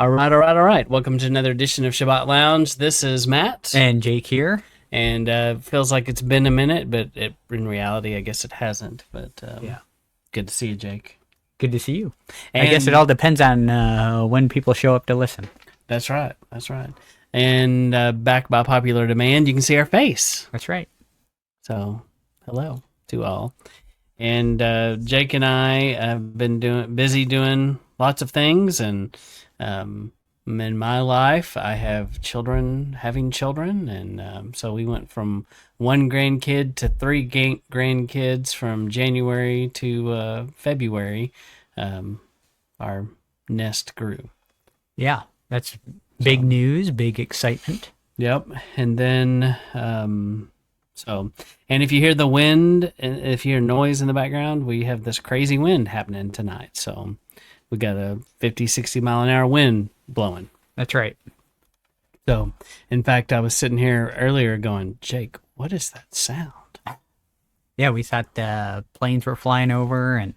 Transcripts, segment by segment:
All right. Welcome to another edition of Shabbat Lounge. This is Matt, And Jake here. and feels like it's been a minute, but in reality, I guess it hasn't. But Yeah. good to see you, Jake. Good to see you. I And guess it all depends on when people show up to listen. that's right. That's right. And back by popular demand, you can see our face. That's right. So, hello to all. And Jake and I have been busy doing lots of things, and in my life, I have having children, and so we went from one grandkid to three grandkids from January to February. Um, our nest grew. Yeah. That's big news, big excitement. Yep, and then and if you hear the wind, if you hear noise in the background, we have this crazy wind happening tonight. So we got a 50, 60 mile an hour wind blowing. That's right. So, in fact, I was sitting here earlier going, Jake, what is that sound? Yeah, we thought the planes were flying over and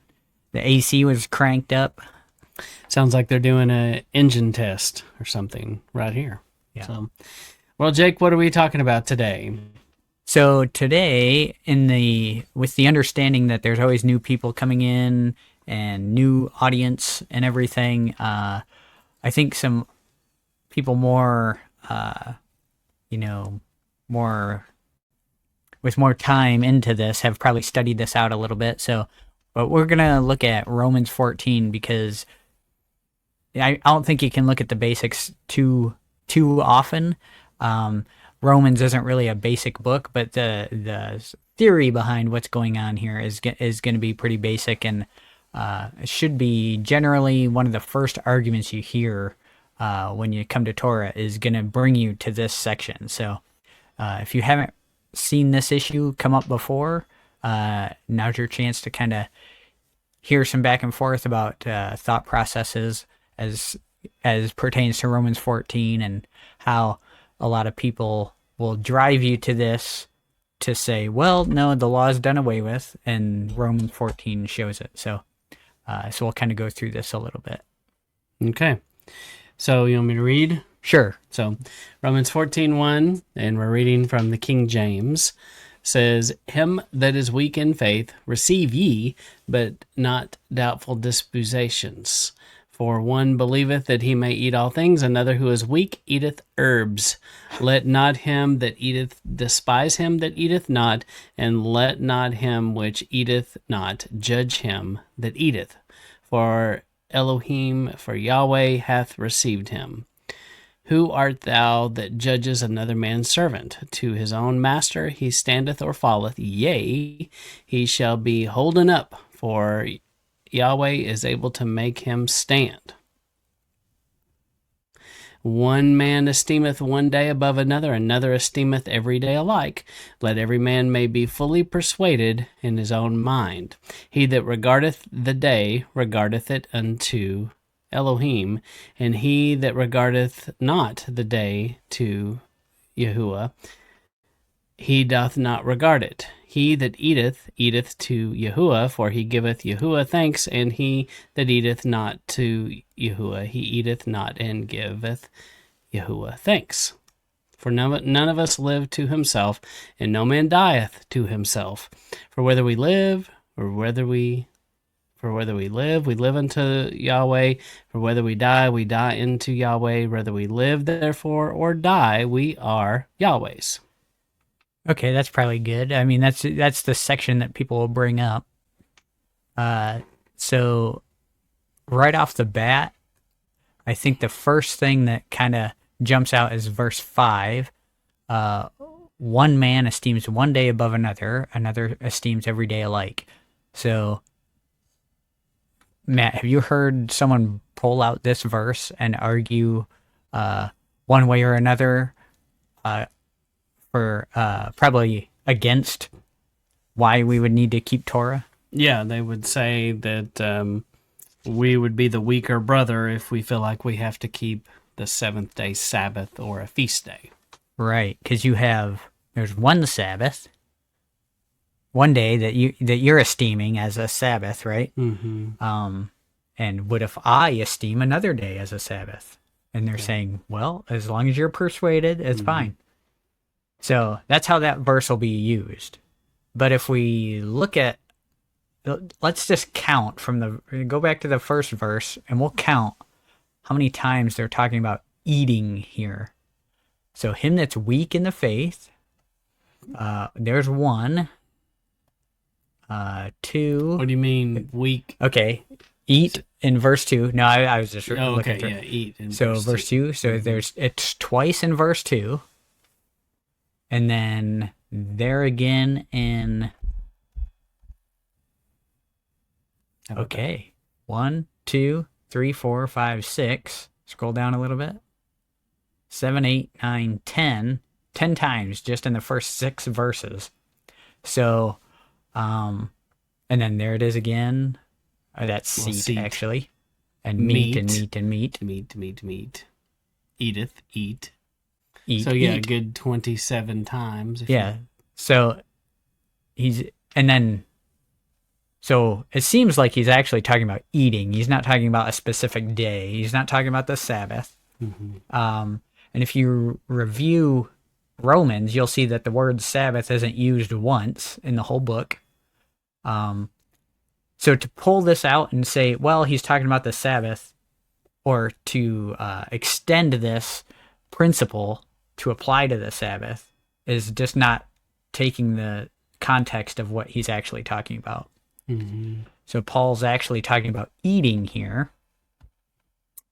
the AC was cranked up. Sounds like they're doing a engine test or something right here. Yeah. So, well, Jake, what are we talking about today? So today, with the understanding that there's always new people coming in and new audience and everything, I think some people more more with more time into this have probably studied this out a little bit. So, but we're gonna look at Romans 14 because I don't think you can look at the basics too often. Romans isn't really a basic book, but the theory behind what's going on here is going to be pretty basic, and it should be generally one of the first arguments you hear when you come to Torah is going to bring you to this section. So if you haven't seen this issue come up before, now's your chance to kind of hear some back and forth about thought processes as pertains to Romans 14 and how a lot of people will drive you to this to say, well, no, the law is done away with, and Romans 14 shows it. So we'll kind of go through this a little bit. Okay. So you want me to read? Sure. So Romans 14:1, and we're reading from the King James, says, Him that is weak in faith receive ye, but not doubtful disputation. For one believeth that he may eat all things, another who is weak eateth herbs. Let not him that eateth despise him that eateth not, and let not him which eateth not judge him that eateth. For Elohim, for Yahweh hath received him. Who art thou that judges another man's servant? To his own master he standeth or falleth, yea, he shall be holden up, for Yahweh is able to make him stand. One man esteemeth one day above another, another esteemeth every day alike. Let every man may be fully persuaded in his own mind. He that regardeth the day regardeth it unto Elohim, and he that regardeth not the day to Yahuwah, he doth not regard it. He that eateth, eateth to Yahuwah, for he giveth Yahuwah thanks, and he that eateth not to Yahuwah, he eateth not and giveth Yahuwah thanks. For none of us live to himself, and no man dieth to himself. For whether we live, we live unto Yahweh. For whether we die into Yahweh. Whether we live, therefore, or die, we are Yahweh's. Okay, that's probably good. I mean, that's the section that people will bring up. So right off the bat, I think the first thing that kind of jumps out is verse 5. One man esteems one day above another, another esteems every day alike. So, Matt, have you heard someone pull out this verse and argue one way or another for probably against why we would need to keep Torah? Yeah, they would say that we would be the weaker brother if we feel like we have to keep the seventh day Sabbath or a feast day. Right, because there's one Sabbath, one day that you're esteeming as a Sabbath, right? Mm-hmm. And what if I esteem another day as a Sabbath? And they're saying, well, as long as you're persuaded, it's Mhm. fine. So that's how that verse will be used. But if we look at, let's just count go back to the first verse and we'll count how many times they're talking about eating here. So him that's weak in the faith, there's one, two. What do you mean weak? Okay, eat in verse 2. No, I was just Oh, looking okay, through. yeah, eat in So verse 2. So it's twice in verse 2, and then there again in. Okay, 1, 2, 3, 4, 5, 6. Scroll down a little bit. 7, 8, 9, 10. 10 times just in the first 6 verses. So, and then there it is again. That's seat, actually. And meat and meat and meat. Meat. Eateth, eat. Eat, so yeah, eat. A good 27 times. Yeah. So so it seems like he's actually talking about eating. He's not talking about a specific day. He's not talking about the Sabbath. Mm-hmm. And if you review Romans, you'll see that the word Sabbath isn't used once in the whole book. So to pull this out and say, well, he's talking about the Sabbath, or to extend this principle to apply to the Sabbath, is just not taking the context of what he's actually talking about. Mm-hmm. So Paul's actually talking about eating here.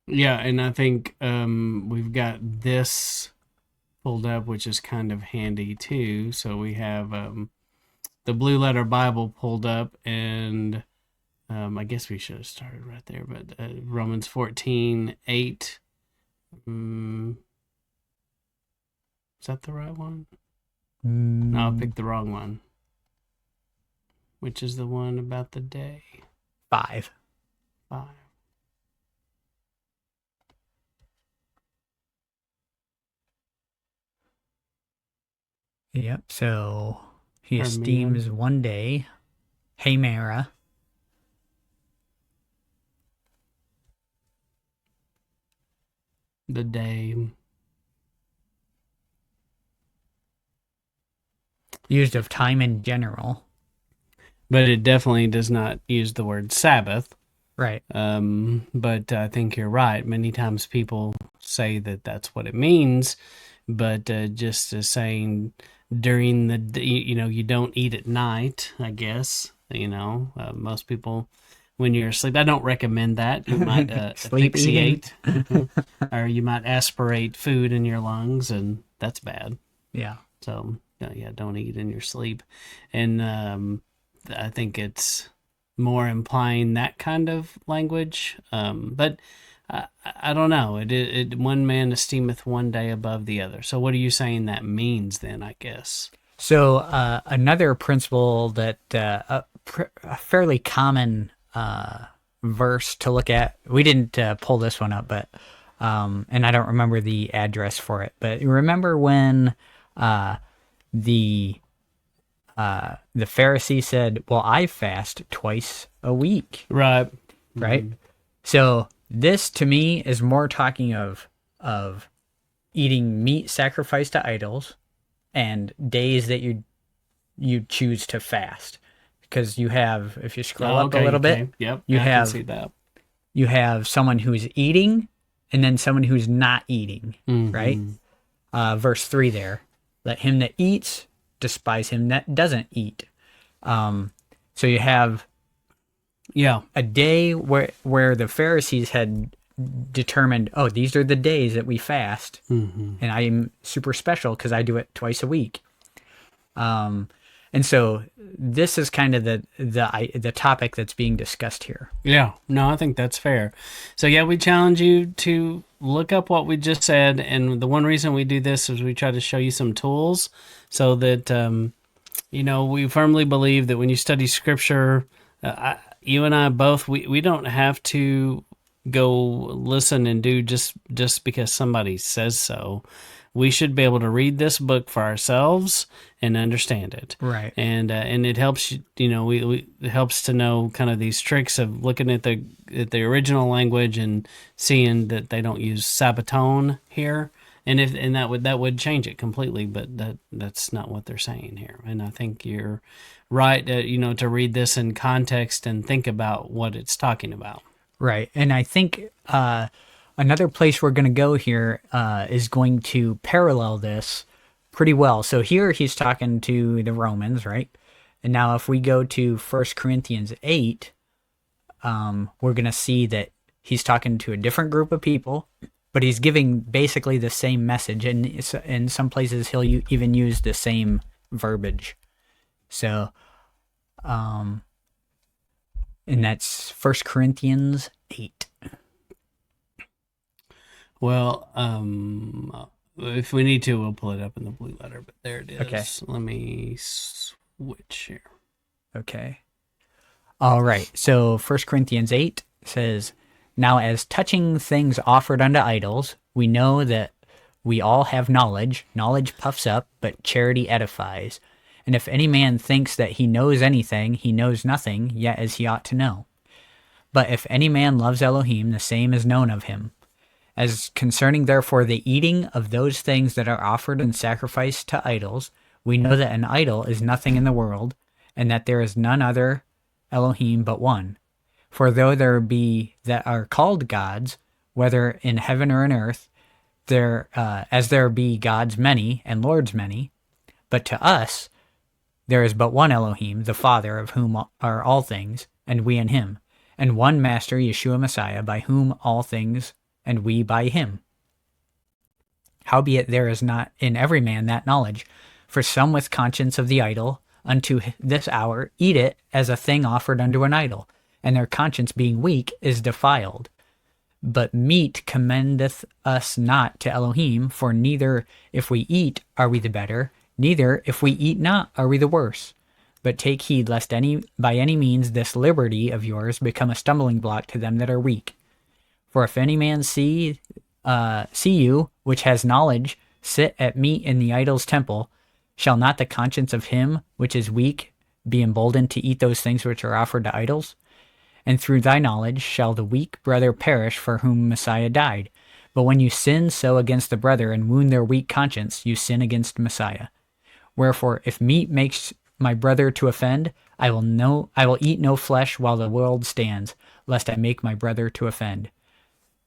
Yeah, and I think we've got this pulled up, which is kind of handy too. So we have the Blue Letter Bible pulled up, and I guess we should have started right there, but Romans 14:8. Is that the right one? No, I picked the wrong one. Which is the one about the day? 5. Yep. So he esteems one day, Hemera. The day. Used of time in general. But it definitely does not use the word Sabbath. Right. But I think you're right. Many times people say that that's what it means, but just saying during the day, you don't eat at night, I guess. Most people, when you're asleep, I don't recommend that. You might asphyxiate, or you might aspirate food in your lungs, and that's bad. Yeah. So, yeah, don't eat in your sleep. And I think it's more implying that kind of language. But I don't know. It one man esteemeth one day above the other. So what are you saying that means then, I guess? So another principle that a fairly common verse to look at. We didn't pull this one up, but and I don't remember the address for it. But you remember when the Pharisee said, "Well, I fast twice a week." Right. Right. Mm-hmm. So this to me is more talking of eating meat sacrificed to idols and days that you choose to fast, because you have, if you scroll up a little bit, yep, I can see that. You have someone who's eating and then someone who's not eating, right? Verse 3 there, let him that eats despise him that doesn't eat. So you have a day where the Pharisees had determined, oh, these are the days that we fast, and I am super special because I do it twice a week. And so this is kind of the topic that's being discussed here. Yeah, no, I think that's fair. So yeah, we challenge you to look up what we just said, and the one reason we do this is we try to show you some tools so that we firmly believe that when you study Scripture, you and I both, we don't have to go listen and do just because somebody says so. we should be able to read this book for ourselves and understand it. Right. And it helps, it helps to know kind of these tricks of looking at the original language and seeing that they don't use Sabbatone here. And that would change it completely, but that's not what they're saying here. And I think you're right, to read this in context and think about what it's talking about. Right. And I think another place we're going to go here is going to parallel this pretty well. So here he's talking to the Romans, right? And now if we go to 1 Corinthians 8, we're going to see that he's talking to a different group of people, but he's giving basically the same message. And in some places, he'll even use the same verbiage. So, and that's 1 Corinthians 8. Well, if we need to, we'll pull it up in the blue letter, but there it is. Okay. Let me switch here. Okay. All right. So 1 Corinthians 8 says, "Now as touching things offered unto idols, we know that we all have knowledge. Knowledge puffs up, but charity edifies. And if any man thinks that he knows anything, he knows nothing, yet as he ought to know. But if any man loves Elohim, the same is known of him. As concerning therefore the eating of those things that are offered and sacrificed to idols, we know that an idol is nothing in the world, and that there is none other Elohim but one. For though there be that are called gods, whether in heaven or in earth, as there be gods many and lords many, but to us there is but one Elohim, the Father, of whom are all things, and we in him, and one Master, Yeshua Messiah, by whom all things, and we by him. Howbeit there is not in every man that knowledge, for some with conscience of the idol unto this hour eat it as a thing offered unto an idol, and their conscience being weak is defiled. But meat commendeth us not to Elohim, for neither if we eat are we the better, neither if we eat not are we the worse. But take heed lest by any means this liberty of yours become a stumbling block to them that are weak. For if any man see you, which has knowledge, sit at meat in the idol's temple, shall not the conscience of him which is weak be emboldened to eat those things which are offered to idols? And through thy knowledge shall the weak brother perish for whom Messiah died. But when you sin so against the brother and wound their weak conscience, you sin against Messiah. Wherefore, if meat makes my brother to offend, I will eat no flesh while the world stands, lest I make my brother to offend."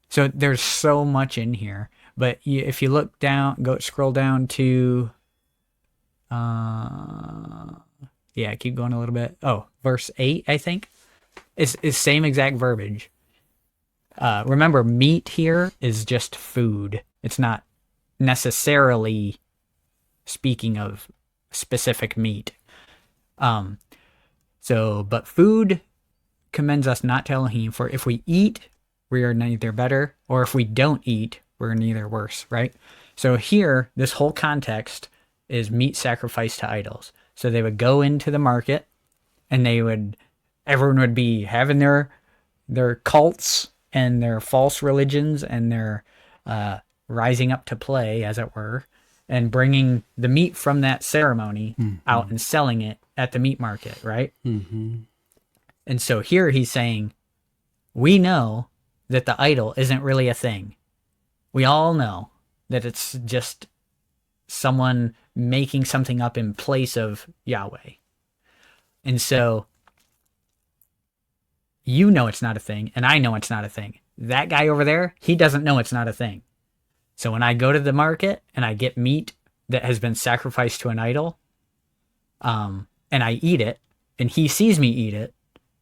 So there's so much in here, but if you look down, scroll down to, keep going a little bit. Oh, verse 8, I think. It's same exact verbiage. Remember, meat here is just food. It's not necessarily speaking of specific meat. But food commends us not to Elohim, for if we eat, we are neither better, or if we don't eat, we're neither worse, right? So here, this whole context is meat sacrificed to idols. So they would go into the market, and everyone would be having their cults and their false religions and their rising up to play, as it were, and bringing the meat from that ceremony out and selling it at the meat market, right? Mm-hmm. And so here he's saying, we know that the idol isn't really a thing. We all know that it's just someone making something up in place of Yahweh. And so you know it's not a thing, and I know it's not a thing. That guy over there, he doesn't know it's not a thing. So when I go to the market and I get meat that has been sacrificed to an idol, and I eat it, and he sees me eat it,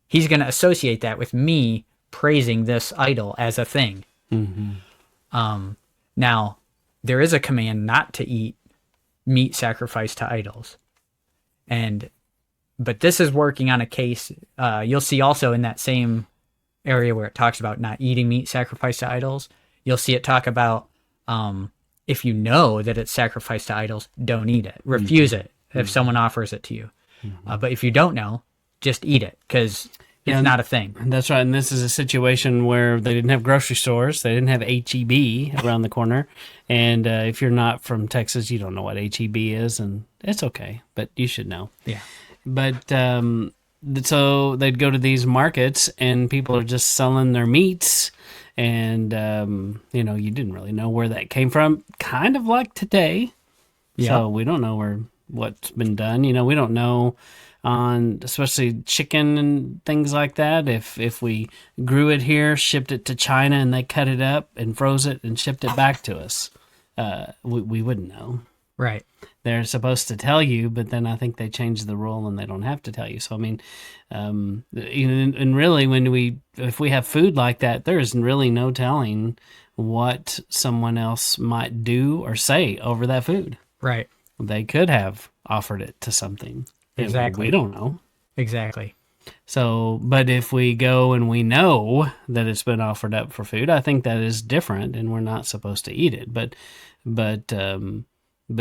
he's going to associate that with me praising this idol as a thing. Mm-hmm. Now, there is a command not to eat meat sacrificed to idols. But this is working on a case, you'll see also in that same area where it talks about not eating meat sacrificed to idols, you'll see it talk about if you know that it's sacrificed to idols, don't eat it. Refuse it if someone offers it to you. But if you don't know, just eat it, because It's not a thing. That's right. And this is a situation where they didn't have grocery stores. They didn't have HEB around the corner. And if you're not from Texas, you don't know what HEB is, and it's okay, but you should know. Yeah. But so they'd go to these markets, and people are just selling their meats. And, you didn't really know where that came from, kind of like today. Yeah. So we don't know what's been done. We don't know on especially chicken and things like that. If we grew it here, shipped it to China, and they cut it up and froze it and shipped it back to us, we wouldn't know. Right. They're supposed to tell you, but then I think they changed the rule and they don't have to tell you. So I mean, and really, if we have food like that, there is really no telling what someone else might do or say over that food. Right. They could have offered it to something. Exactly. We don't know. Exactly. So, but if we go and we know that it's been offered up for food, I think that is different, and we're not supposed to eat it. But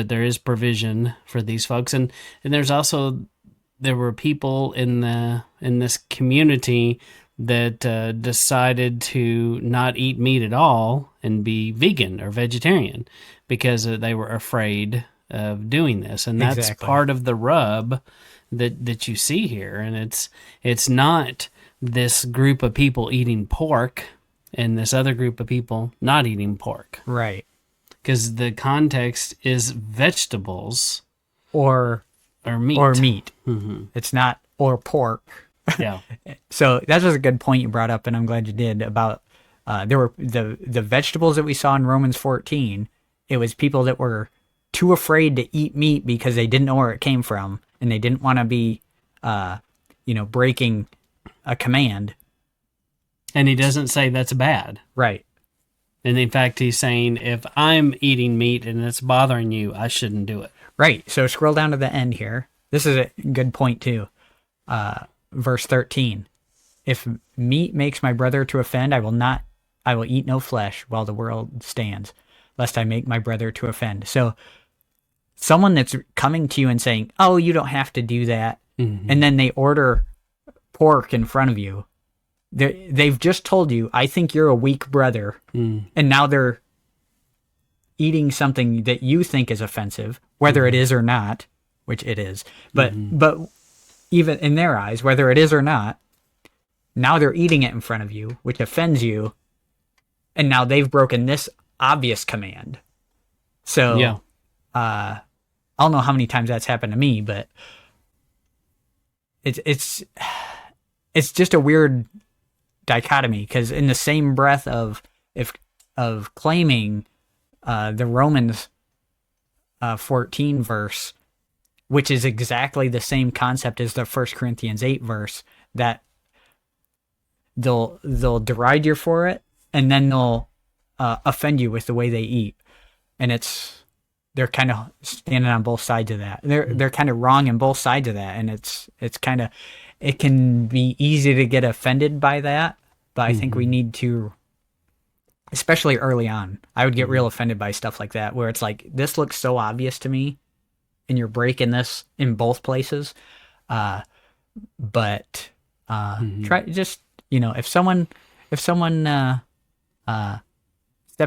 there is provision for these folks, and there were people in this community that decided to not eat meat at all and be vegan or vegetarian because they were afraid of doing this, and that's Exactly. part of the rub that you see here. And it's not this group of people eating pork and this other group of people not eating pork, Right. because the context is vegetables Or meat. Mm-hmm. It's not or pork. Yeah. So that was a good point you brought up, and I'm glad you did, about there were the vegetables that we saw in Romans 14. It was people that were too afraid to eat meat because they didn't know where it came from, and they didn't want to be, breaking a command. And he doesn't say that's bad. Right. And in fact, he's saying, if I'm eating meat and it's bothering you, I shouldn't do it. Right. So scroll down to the end here. This is a good point too. Verse 13. If meat makes my brother to offend, I will eat no flesh while the world stands, lest I make my brother to offend. So someone that's coming to you and saying, oh, you don't have to do that. Mm-hmm. And then they order pork in front of you. They've just told you, I think you're a weak brother. And now they're eating something that you think is offensive, whether it is or not, which it is. But even in their eyes, whether it is or not, now they're eating it in front of you, which offends you. And now they've broken this obvious command. So, yeah. I don't know how many times that's happened to me, but it's just a weird dichotomy, because in the same breath of claiming the Romans 14 verse, which is exactly the same concept as the 1 Corinthians 8 verse, that they'll deride you for it, and then they'll offend you with the way they eat, and they're kind of standing on both sides of that. They're kind of wrong in both sides of that, and it can be easy to get offended by that, but I think we need to, especially early on, I would get real offended by stuff like that, where it's like, this looks so obvious to me, and you're breaking this in both places. But try just, if someone steps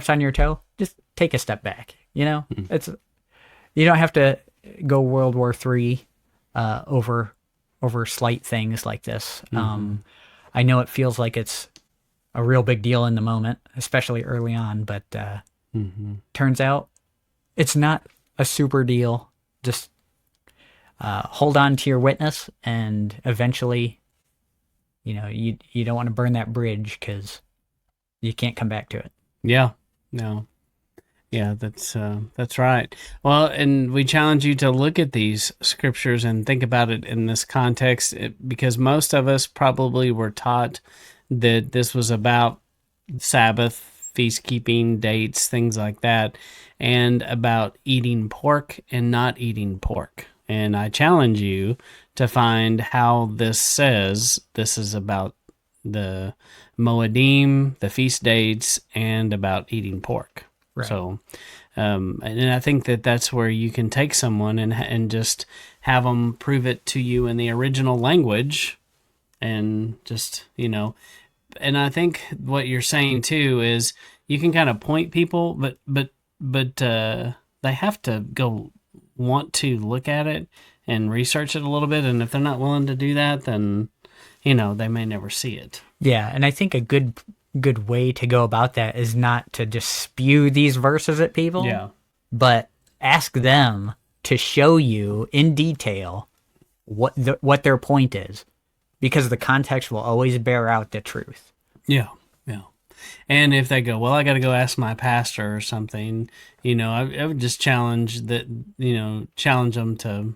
on your toe, just take a step back. It's, you don't have to go World War III over slight things like this. I know it feels like it's a real big deal in the moment, especially early on, but turns out it's not a super deal. Just hold on to your witness, and eventually, you don't want to burn that bridge, because you can't come back to it. Yeah. No. Yeah, that's right. Well, and we challenge you to look at these scriptures and think about it in this context, because most of us probably were taught that this was about Sabbath, feast keeping, dates, things like that, and about eating pork and not eating pork. And I challenge you to find how this says this is about the Moedim, the feast dates, and about eating pork. Right. So, and I think that's where you can take someone and just have them prove it to you in the original language, and just, and I think what you're saying too is you can kind of point people, but they have to go want to look at it and research it a little bit, and if they're not willing to do that, then they may never see it. Yeah, and I think a good way to go about that is not to just spew these verses at people, Yeah. but ask them to show you in detail what their point is, because the context will always bear out the truth. Yeah. Yeah. And if they go, well, I got to go ask my pastor or something, I would just challenge that, challenge them to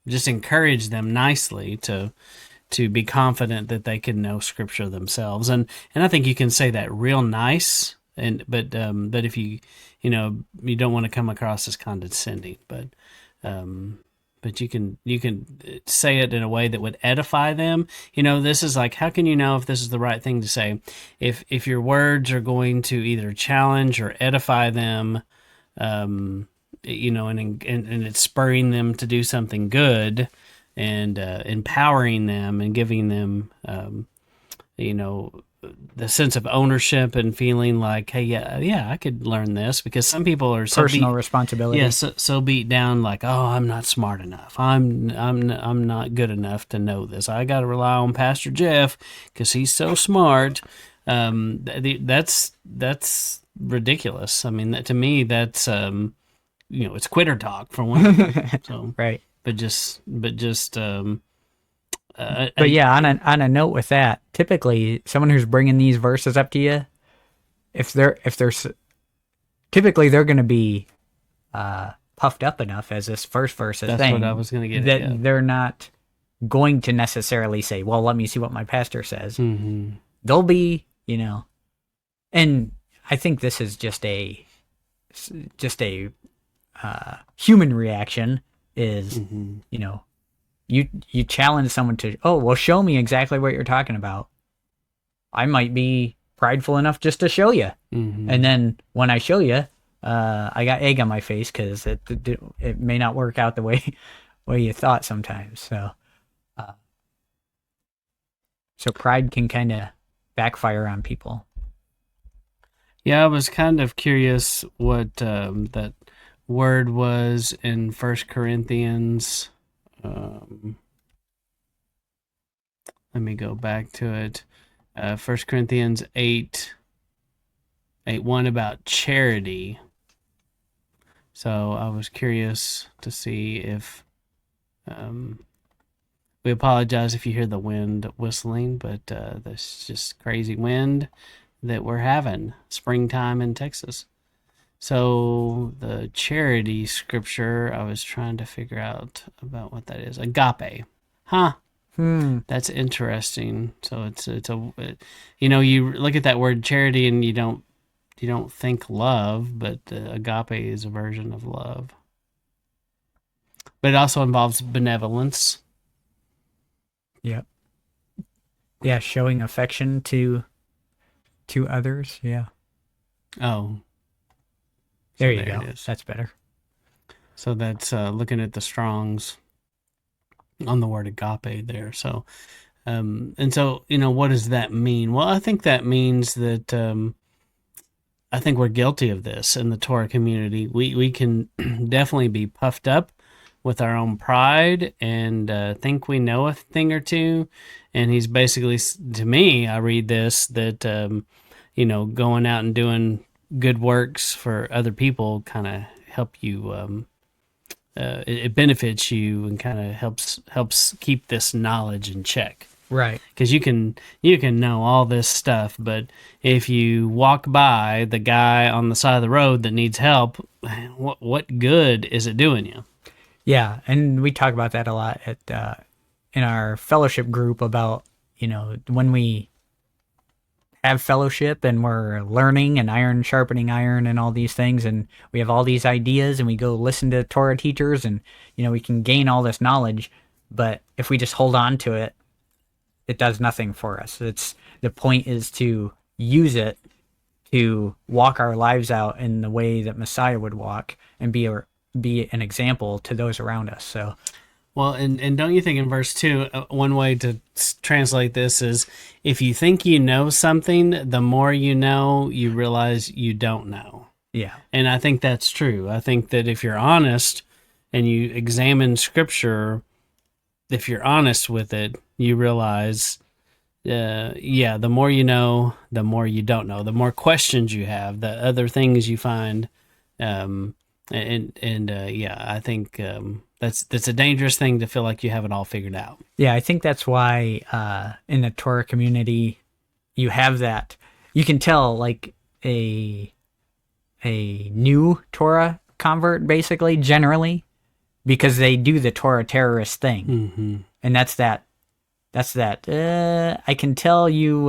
just encourage them nicely to be confident that they can know scripture themselves. And I think you can say that real nice. But if you don't want to come across as condescending, but you can say it in a way that would edify them. This is like, how can you know if this is the right thing to say? If your words are going to either challenge or edify them, and it's spurring them to do something good, and empowering them and giving them, the sense of ownership and feeling like, hey, yeah, I could learn this, because some people are Personal responsibility. yeah, so beat down, like, oh, I'm not smart enough. I'm not good enough to know this. I got to rely on Pastor Jeff because he's so smart. That's ridiculous. I mean, to me, that's it's quitter talk for one thing. So Right. but yeah, on a note with that, typically someone who's bringing these verses up to you, if they're typically they're going to be puffed up enough, as this first verse is that's saying, what I was going to get that at. Yeah. they're not going to necessarily say, well, let me see what my pastor says. Mm-hmm. They'll be, and I think this is just a human reaction is, you challenge someone to, oh, well, show me exactly what you're talking about. I might be prideful enough just to show you. Mm-hmm. And then when I show you, I got egg on my face because it may not work out the way you thought sometimes. So pride can kind of backfire on people. Yeah, I was kind of curious what that word was in 1 Corinthians. Let me go back to it. 1 Corinthians 8:1 about charity. So I was curious to see if we apologize if you hear the wind whistling, but that's just crazy wind that we're having springtime in Texas. So the charity scripture, I was trying to figure out about what that is. Agape. Huh. That's interesting. So you look at that word charity and you don't think love, but agape is a version of love. But it also involves benevolence. Yep. Yeah, showing affection to others. Yeah. Oh. There you go. That's better. So that's looking at the Strong's on the word agape there. So, and so, what does that mean? Well, I think that means that I think we're guilty of this in the Torah community. We can definitely be puffed up with our own pride and think we know a thing or two. And he's basically, to me, I read this, that, going out and doing good works for other people kind of help you, it benefits you and kind of helps keep this knowledge in check. Right. Because you can know all this stuff, but if you walk by the guy on the side of the road that needs help, what good is it doing you? Yeah, and we talk about that a lot at in our fellowship group about, when we have fellowship and we're learning and iron sharpening iron and all these things, and we have all these ideas and we go listen to Torah teachers and, we can gain all this knowledge, but if we just hold on to it, it does nothing for us. The point is to use it to walk our lives out in the way that Messiah would walk and be an example to those around us. So, Well, and don't you think in verse 2, one way to translate this is if you think you know something, the more you know, you realize you don't know. Yeah. And I think that's true. I think that if you're honest and you examine scripture, if you're honest with it, you realize, the more you know, the more you don't know, the more questions you have, the other things you find. Um, I think that's a dangerous thing to feel like you have it all figured out. Yeah, I think that's why in the Torah community you have that. You can tell like a new Torah convert basically generally because they do the Torah terrorist thing. Mm-hmm. And that's that I can tell you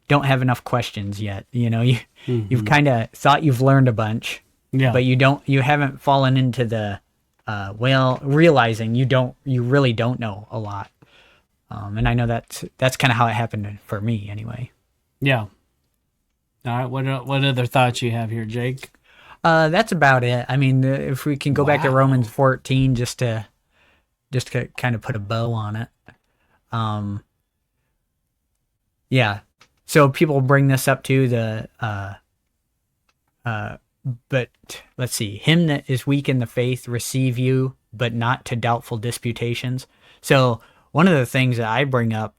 don't have enough questions yet. You've kind of thought you've learned a bunch. Yeah. But you haven't fallen into the realizing you really don't know a lot. And I know that's kind of how it happened for me anyway. Yeah. All right. What other thoughts you have here, Jake? That's about it. I mean, if we can go back to Wow. Romans 14 just to kind of put a bow on it. Yeah. So people bring this up to but let's see, him that is weak in the faith receive you, but not to doubtful disputations. So one of the things that I bring up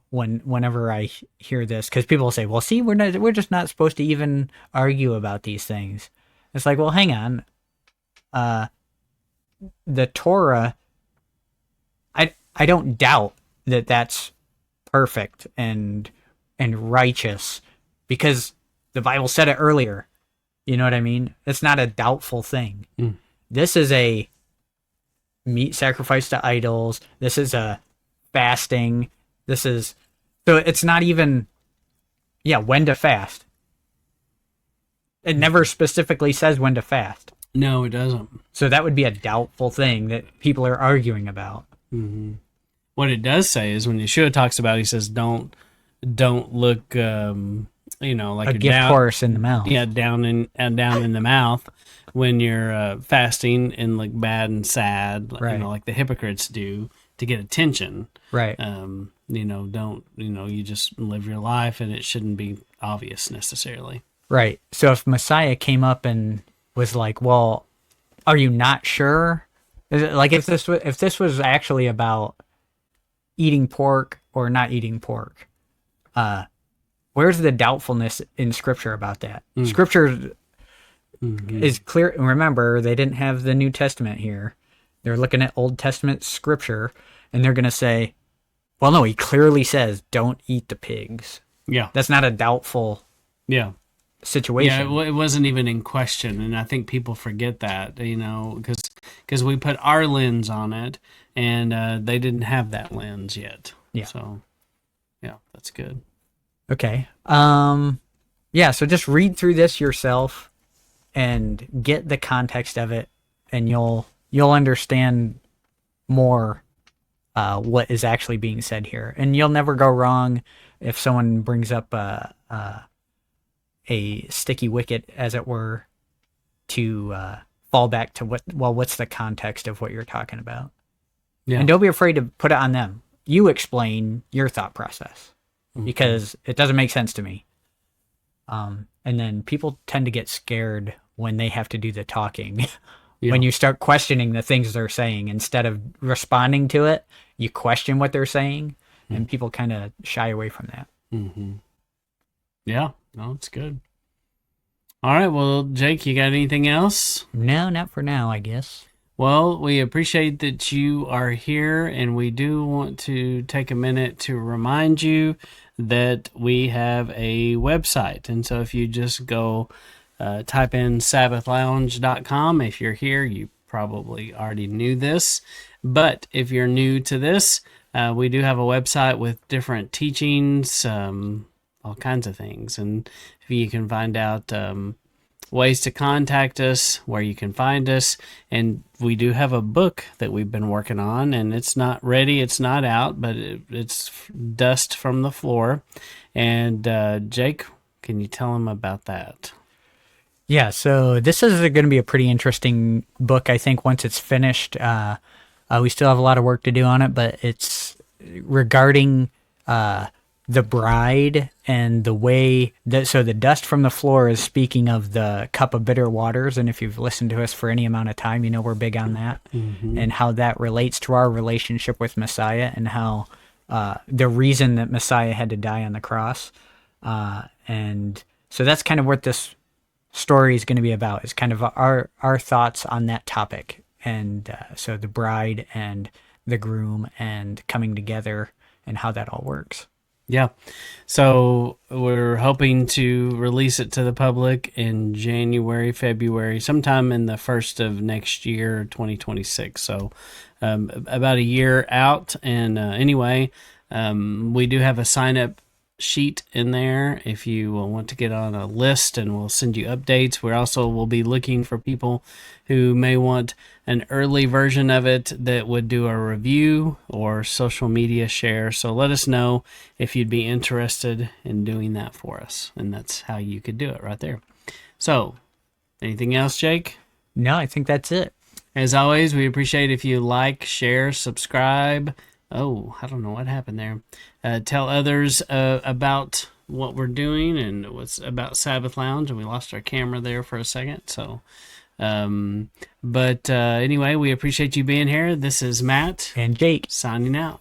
whenever I hear this, because people say, well, see, we're just not supposed to even argue about these things. It's like, well, hang on. The Torah, I don't doubt that that's perfect and righteous because the Bible said it earlier. You know what I mean? It's not a doubtful thing. Mm. This is a meat sacrifice to idols. This is a fasting. So it's not even, when to fast. It never specifically says when to fast. No, it doesn't. So that would be a doubtful thing that people are arguing about. Mm-hmm. What it does say is when Yeshua talks about it, he says, don't look, like A you're gift down, horse in the mouth. yeah, down in the mouth when you're fasting and look bad and sad, Right. like the hypocrites do to get attention. Right. You just live your life and it shouldn't be obvious necessarily. Right. So if Messiah came up and was like, well, are you not sure? Is it like if this was actually about eating pork or not eating pork, where's the doubtfulness in Scripture about that? Scripture is clear. Remember, they didn't have the New Testament here. They're looking at Old Testament Scripture, and they're going to say, well, no, he clearly says, don't eat the pigs. Yeah. That's not a doubtful situation. Yeah, it wasn't even in question, and I think people forget that, because we put our lens on it, and they didn't have that lens yet. Yeah. So, that's good. Okay. So just read through this yourself and get the context of it, and you'll understand more what is actually being said here. And you'll never go wrong if someone brings up a sticky wicket, as it were, to fall back to what's the context of what you're talking about. Yeah. And don't be afraid to put it on them. You explain your thought process. Because it doesn't make sense to me. And then people tend to get scared when they have to do the talking. When you start questioning the things they're saying, instead of responding to it, you question what they're saying, and people kind of shy away from that. Mm-hmm. Yeah, no, it's good. All right, well, Jake, you got anything else? No, not for now, I guess. Well, we appreciate that you are here, and we do want to take a minute to remind you that we have a website. And so if you just go type in sabbathlounge.com, if you're here, you probably already knew this. But if you're new to this, we do have a website with different teachings, all kinds of things. And you can find out ways to contact us, where you can find us, and we do have a book that we've been working on, and it's not ready, it's not out, but it's dust from the floor. And Jake, can you tell them about that? Yeah, so this is going to be a pretty interesting book, I think, once it's finished. We still have a lot of work to do on it, but it's regarding the bride and the way that, so the dust from the floor is speaking of the cup of bitter waters. And if you've listened to us for any amount of time, you know we're big on that, and how that relates to our relationship with Messiah, and how the reason that Messiah had to die on the cross. And so that's kind of what this story is going to be about, is kind of our thoughts on that topic. And so the bride and the groom and coming together and how that all works. Yeah. So we're hoping to release it to the public in January, February, sometime in the first of next year, 2026. So about a year out. And anyway, we do have a sign up sheet in there if you want to get on a list, and we'll send you updates. We also will be looking for people who may want an early version of it that would do a review or social media share. So let us know if you'd be interested in doing that for us, and that's how you could do it right there. So anything else, Jake? No, I think that's it. As always, we appreciate if you like, share, subscribe. Oh, I don't know what happened there. Tell others about what we're doing and what's about Sabbath Lounge. And we lost our camera there for a second. So, but anyway, we appreciate you being here. This is Matt And Jake. signing out.